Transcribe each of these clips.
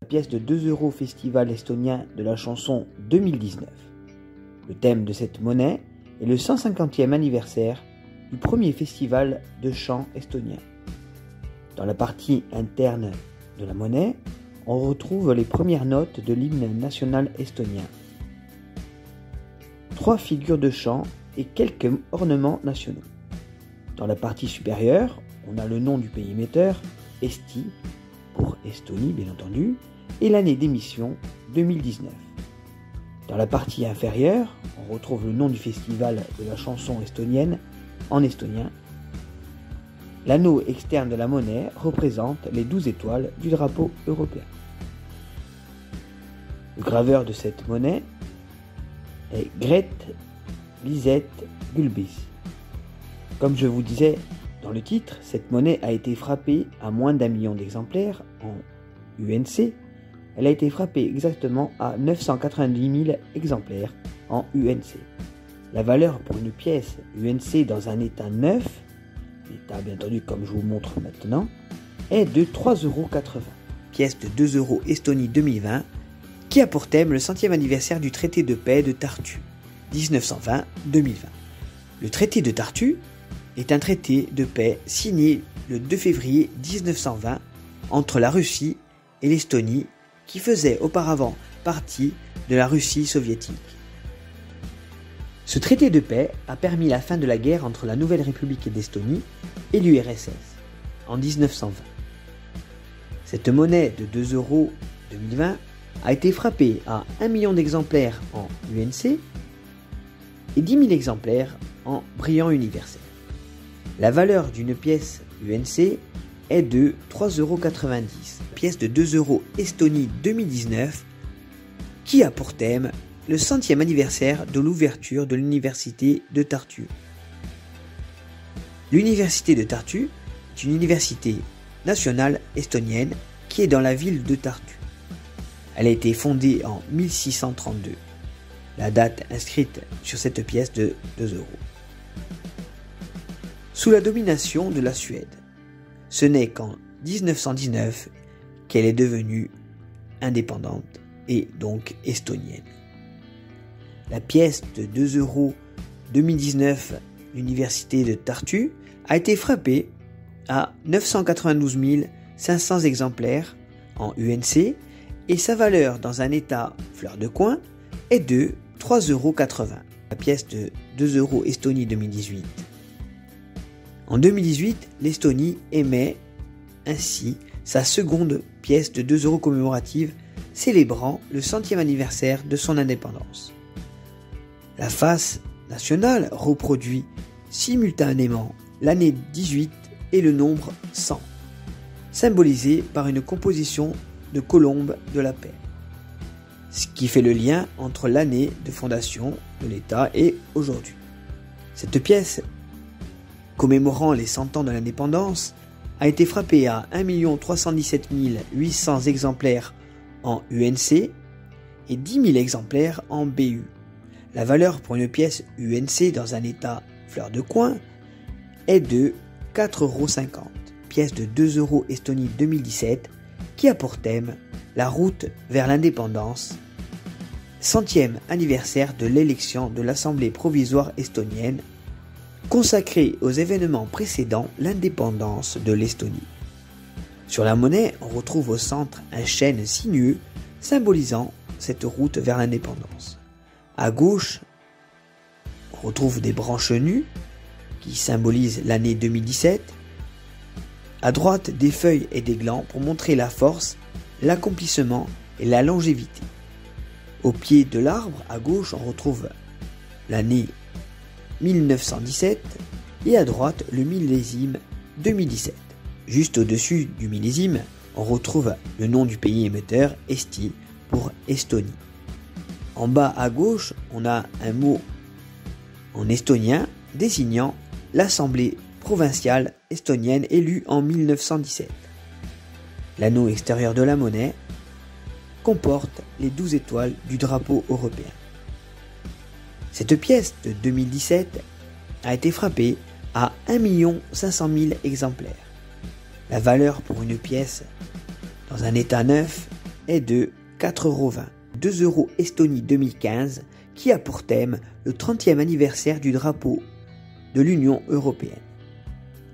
pièce de 2 € Festival estonien de la chanson 2019. Le thème de cette monnaie est le 150e anniversaire du premier festival de chant estonien. Dans la partie interne de la monnaie, on retrouve les premières notes de l'hymne national estonien. 3 figures de chant et quelques ornements nationaux. Dans la partie supérieure, on a le nom du pays émetteur, Eesti, pour Estonie bien entendu, et l'année d'émission 2019. Dans la partie inférieure, on retrouve le nom du festival de la chanson estonienne en estonien. L'anneau externe de la monnaie représente les 12 étoiles du drapeau européen. Le graveur de cette monnaie est Gret Lisette Gulbis. Comme je vous disais dans le titre, cette monnaie a été frappée à moins d'1 million d'exemplaires en UNC. Elle a été frappée exactement à 990 000 exemplaires en UNC. La valeur pour une pièce UNC dans un état neuf, l'état bien entendu comme je vous montre maintenant, est de 3,80 €. Pièce de 2 € Estonie 2020 qui a pour thème le 100e anniversaire du traité de paix de Tartu 1920-2020. Le traité de Tartu est un traité de paix signé le 2 février 1920 entre la Russie et l'Estonie qui faisait auparavant partie de la Russie soviétique. Ce traité de paix a permis la fin de la guerre entre la Nouvelle République d'Estonie et l'URSS en 1920. Cette monnaie de 2 € 2020 a été frappée à 1 million d'exemplaires en UNC et 10 000 exemplaires en brillant universel. La valeur d'une pièce UNC est de 3,90 €. Pièce de 2 € Estonie 2019 qui a pour thème le 100e anniversaire de l'ouverture de l'université de Tartu. L'université de Tartu est une université nationale estonienne qui est dans la ville de Tartu. Elle a été fondée en 1632. La date inscrite sur cette pièce de 2 €. Sous la domination de la Suède, ce n'est qu'en 1919 qu'elle est devenue indépendante et donc estonienne. La pièce de 2 € 2019 l'université de Tartu a été frappée à 992 500 exemplaires en UNC et sa valeur dans un état fleur de coin est de 3,80 €. La pièce de 2 € Estonie 2018. En 2018, l'Estonie émet ainsi sa seconde pièce de 2 € commémorative célébrant le 100e anniversaire de son indépendance. La face nationale reproduit simultanément l'année 18 et le nombre 100, symbolisé par une composition de colombes de la paix, ce qui fait le lien entre l'année de fondation de l'État et aujourd'hui. Cette pièce, commémorant les 100 ans de l'indépendance, a été frappée à 1 317 800 exemplaires en UNC et 10 000 exemplaires en BU. La valeur pour une pièce UNC dans un état fleur de coin est de 4,50 €. Pièce de 2 € Estonie 2017 qui a pour thème la route vers l'indépendance, 100e anniversaire de l'élection de l'Assemblée provisoire estonienne, consacrée aux événements précédant l'indépendance de l'Estonie. Sur la monnaie, on retrouve au centre un chêne sinueux symbolisant cette route vers l'indépendance. À gauche, on retrouve des branches nues qui symbolisent l'année 2017. À droite, des feuilles et des glands pour montrer la force, l'accomplissement et la longévité. Au pied de l'arbre, à gauche, on retrouve l'année 1917 et à droite, le millésime 2017. Juste au-dessus du millésime, on retrouve le nom du pays émetteur, Eesti, pour Estonie. En bas à gauche, on a un mot en estonien désignant l'Assemblée provinciale estonienne élue en 1917. L'anneau extérieur de la monnaie comporte les 12 étoiles du drapeau européen. Cette pièce de 2017 a été frappée à 1 500 000 exemplaires. La valeur pour une pièce dans un état neuf est de 4,20 €. 2 € Estonie 2015 qui a pour thème le 30e anniversaire du drapeau de l'Union européenne.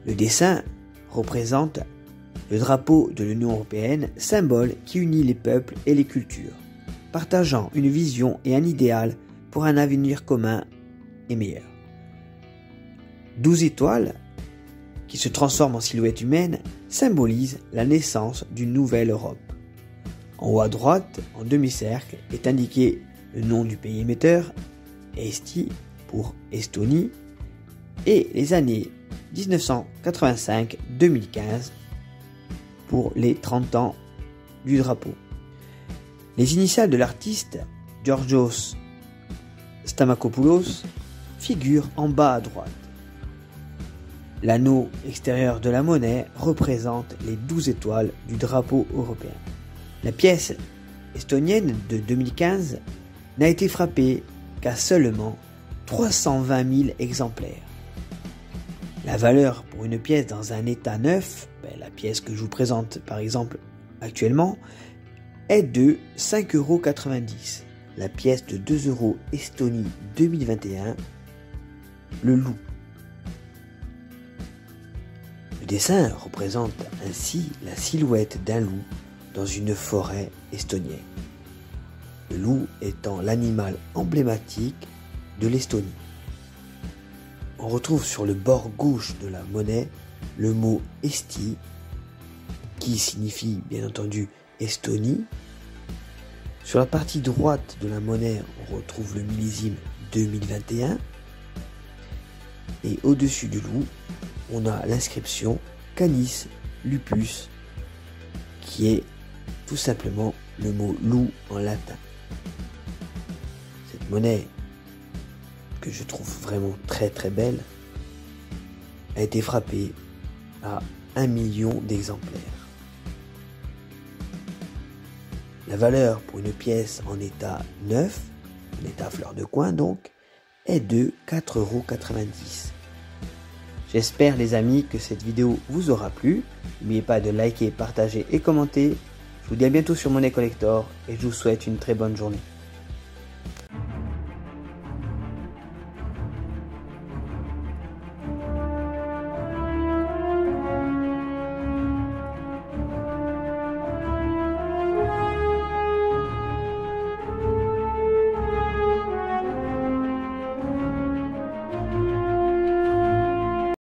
Le dessin représente le drapeau de l'Union européenne, symbole qui unit les peuples et les cultures, partageant une vision et un idéal pour un avenir commun et meilleur. 12 étoiles, qui se transforment en silhouette humaine, symbolisent la naissance d'une nouvelle Europe. En haut à droite, en demi-cercle, est indiqué le nom du pays émetteur, Eesti pour Estonie, et les années 1985-2015 pour les 30 ans du drapeau. Les initiales de l'artiste, Georgios Stamakopoulos, figurent en bas à droite. L'anneau extérieur de la monnaie représente les 12 étoiles du drapeau européen. La pièce estonienne de 2015 n'a été frappée qu'à seulement 320 000 exemplaires. La valeur pour une pièce dans un état neuf, la pièce que je vous présente par exemple actuellement, est de 5,90 €. La pièce de 2 € Estonie 2021, le loup. Le dessin représente ainsi la silhouette d'un loup dans une forêt estonienne. Le loup étant l'animal emblématique de l'Estonie. On retrouve sur le bord gauche de la monnaie le mot Eesti, qui signifie bien entendu Estonie. Sur la partie droite de la monnaie, on retrouve le millésime 2021. Et au-dessus du loup, on a l'inscription Canis Lupus, qui est tout simplement le mot loup en latin. Cette monnaie, que je trouve vraiment très très belle, a été frappée à 1 million d'exemplaires. La valeur pour une pièce en état neuf, en état fleur de coin donc, est de 4,90 €. J'espère les amis que cette vidéo vous aura plu. N'oubliez pas de liker, partager et commenter. Je vous dis à bientôt sur Monnaie Collector et je vous souhaite une très bonne journée.